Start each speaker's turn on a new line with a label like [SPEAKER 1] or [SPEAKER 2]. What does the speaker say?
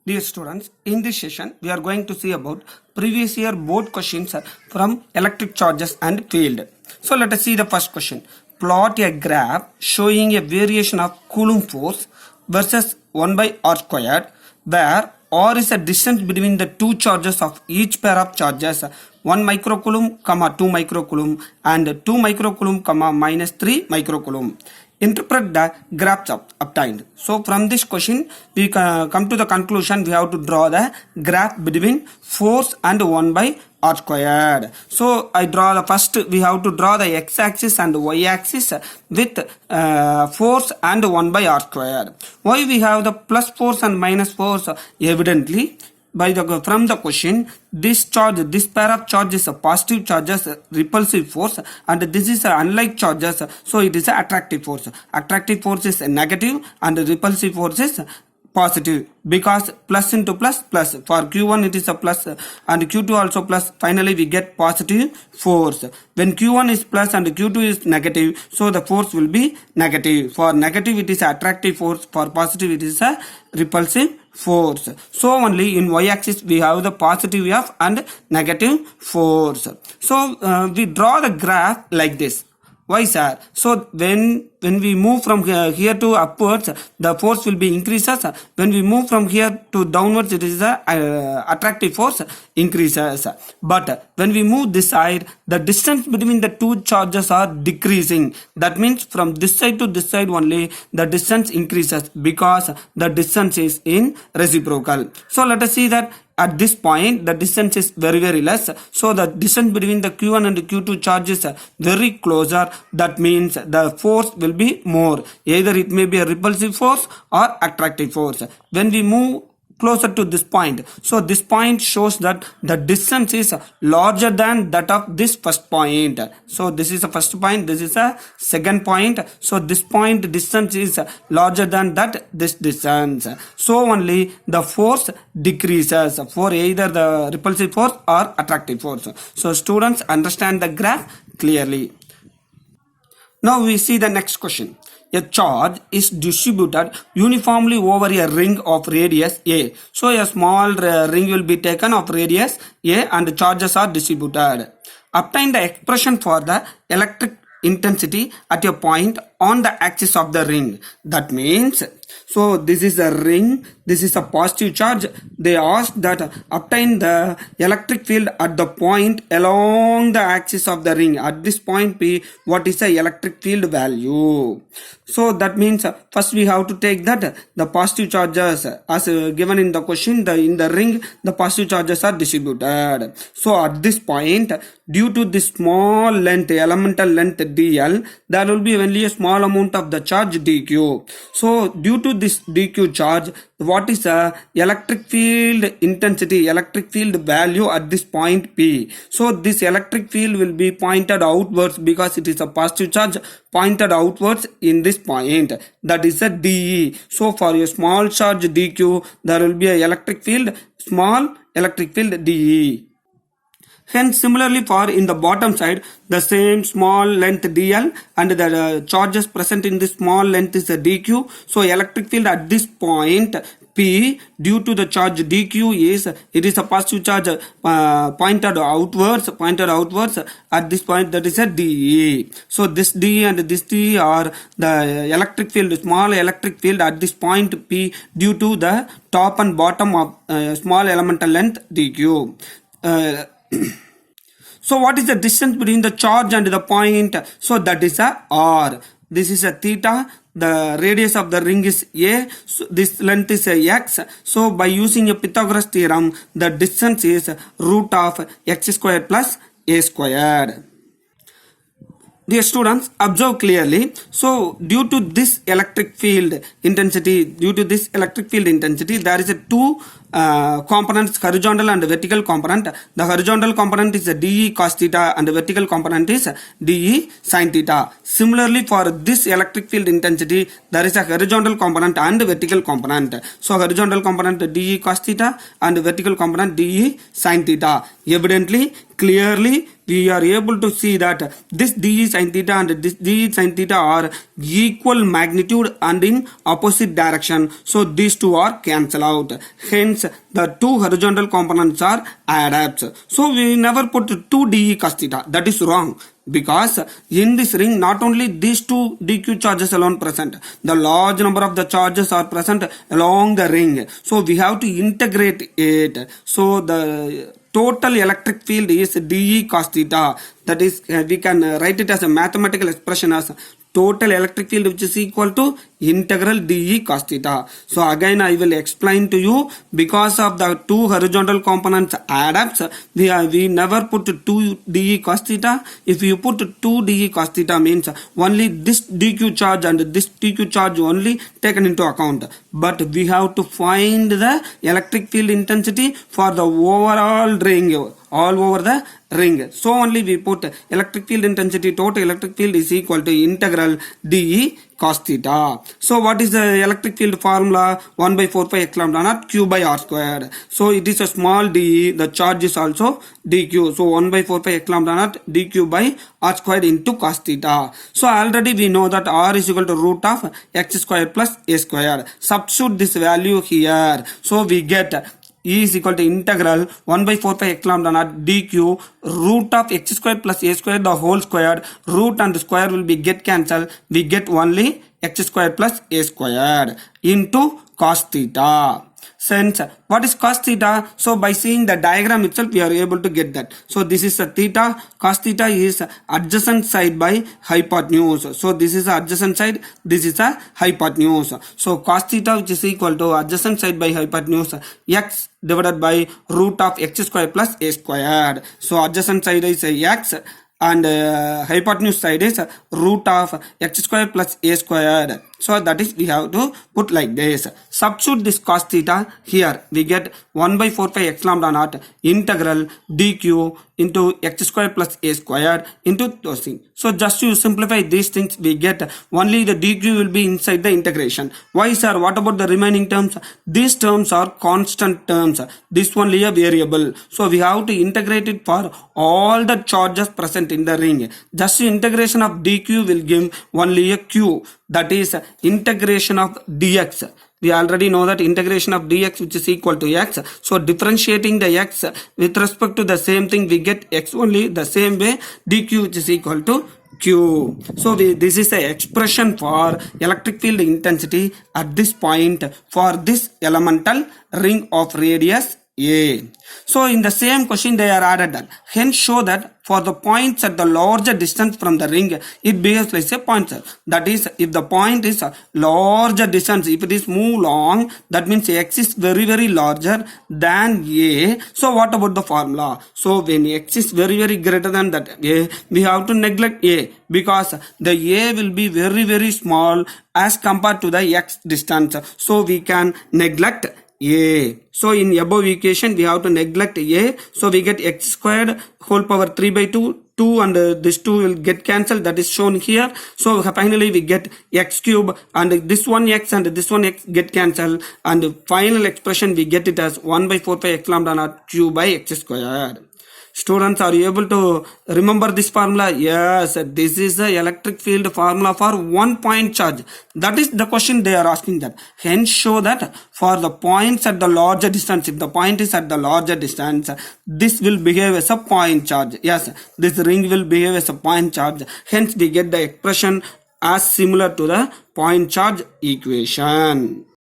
[SPEAKER 1] Dear students, in this session we are going to see about previous year board questions from electric charges and field. So let us see the first question. Plot a graph showing a variation of Coulomb force versus 1 by r squared, where r is the distance between the two charges of each pair of charges 1 microcoulomb, 2 microcoulomb and 2 microcoulomb, minus 3 microcoulomb. Interpret the graphs obtained. So from this question we come to the conclusion we have to draw the graph between force and 1 by r squared. So I draw the first, we have to draw the x-axis and y-axis with force and 1 by r squared. Why we have the plus force and minus force? Evidently from the question, this pair of charges is a positive charges, repulsive force, and this is a unlike charges, so it is a attractive force. Attractive force is a negative and repulsive force is positive, because plus into plus, for q1 it is a plus and q2 also plus, finally we get positive force. When q1 is plus and q2 is negative, so the force will be negative. For negative it is attractive force, for positive it is a repulsive force. So only in y-axis we have the positive F and negative force. So we draw the graph like this. Why, sir? So when we move from here to upwards, the force will be increases. When we move from here to downwards, it is a attractive force increases. But when we move this side, the distance between the two charges are decreasing. That means from this side to this side only, the distance increases because the distance is in reciprocal. So let us see that at this point the distance is very less, so the distance between the q1 and q2 charges is very closer. That means the force will be more, either it may be a repulsive force or attractive force. When we move closer to this point, so this point shows that the distance is larger than that of this first point. So this is the first point, this is a second point, so this point distance is larger than this distance, so only the force decreases for either the repulsive force or attractive force. So students, understand the graph clearly. Now we see the next question. A charge is distributed uniformly over a ring of radius A. So a small ring will be taken of radius A and the charges are distributed. Obtain the expression for the electric intensity at a point on the axis of the ring. That means, so this is a ring, this is a positive charge. They ask that obtain the electric field at the point along the axis of the ring. At this point P, what is the electric field value? So that means first we have to take that the positive charges as given in the question, in the ring the positive charges are distributed. So at this point, due to this small length, elemental length dl, there will be only a small amount of the charge dq. So due to this dq charge, what is the electric field intensity, electric field value at this point P? So this electric field will be pointed outwards because it is a positive charge pointed outwards in this point, that is a dE. So for a small charge dq, there will be a electric field, small electric field dE. Hence similarly for in the bottom side, the same small length dl and the charges present in this small length is a dq. So electric field at this point P, due to the charge dq is, it is a positive charge pointed outwards at this point, that is a dE. So this dE and this dE are the electric field, small electric field at this point P due to the top and bottom of small elemental length dq. So what is the distance between the charge and the point? So that is a r. This is a theta. The radius of the ring is a. So this length is a x. So by using a Pythagoras theorem, the distance is root of x squared plus a squared. Dear students, observe clearly. So due to this electric field intensity, there is a two components, horizontal and vertical component. The horizontal component is dE cos theta and the vertical component is dE sin theta. Similarly for this electric field intensity, there is a horizontal component and vertical component. So horizontal component dE cos theta and vertical component dE sin theta. Evidently, clearly we are able to see that this dE sin theta and this dE sin theta are equal magnitude and in opposite direction. So these two are cancel out. Hence the two horizontal components are adapts. So we never put 2 dE cos theta. That is wrong. Because in this ring not only these two dq charges alone present, the large number of the charges are present along the ring, so we have to integrate it. So the total electric field is dE cos theta. That is we can write it as a mathematical expression as total electric field, which is equal to integral dE cos theta. So again I will explain to you, because of the two horizontal components adapts, we never put 2 dE cos theta. If you put 2 dE cos theta means only this dq charge and this dq charge only taken into account, but we have to find the electric field intensity for the overall ring, all over the ring. So only we put electric field intensity, total electric field is equal to integral dE cos theta. So what is the electric field formula? 1 by 4 pi epsilon naught q by r squared. So it is a small dE, the charge is also dq. So 1 by 4 pi epsilon naught dq by r squared into cos theta. So already we know that r is equal to root of x squared plus a squared. Substitute this value here. So we get E is equal to integral 1 by 4 pi epsilon naught dq root of x squared plus a squared the whole squared. Root and square will be get cancelled. We get only x squared plus a squared into cos theta. Since what is cos theta? So by seeing the diagram itself we are able to get that. So this is a theta. Cos theta is adjacent side by hypotenuse. So this is adjacent side, this is a hypotenuse. So cos theta, which is equal to adjacent side by hypotenuse, x divided by root of x squared plus a squared. So adjacent side is x and hypotenuse side is root of x squared plus a squared. So that is we have to put like this. Substitute this cos theta here. We get 1 by 4 pi epsilon naught integral dq into x squared plus a squared into those things. So just to simplify these things, we get only the dq will be inside the integration. Why sir? What about the remaining terms? These terms are constant terms. This only a variable. So we have to integrate it for all the charges present in the ring. Just integration of dq will give only a q. That is integration of dx. We already know that integration of dx, which is equal to x. So differentiating the x with respect to the same thing, we get x only. The same way dq, which is equal to q. So this is the expression for electric field intensity at this point for this elemental ring of radius A. So in the same question they are added that. Hence show that for the points at the larger distance from the ring, it behaves like a pointer. That is, if the point is a larger distance, if it is move long, that means x is very larger than A. So what about the formula? So when x is very greater than that A, we have to neglect A, because the A will be very small as compared to the x distance. So we can neglect A. So in above equation we have to neglect A. So we get x squared whole power 3 by 2 and this 2 will get cancelled, that is shown here. So finally we get x cube and this one x and this one x get cancelled, and the final expression we get it as 1 by 4 pi epsilon naught q by x squared. Students, are you able to remember this formula? Yes, this is the electric field formula for 1 point charge. That is the question they are asking that. Hence show that for the points at the larger distance, if the point is at the larger distance, this will behave as a point charge. Yes, this ring will behave as a point charge. Hence we get the expression as similar to the point charge equation.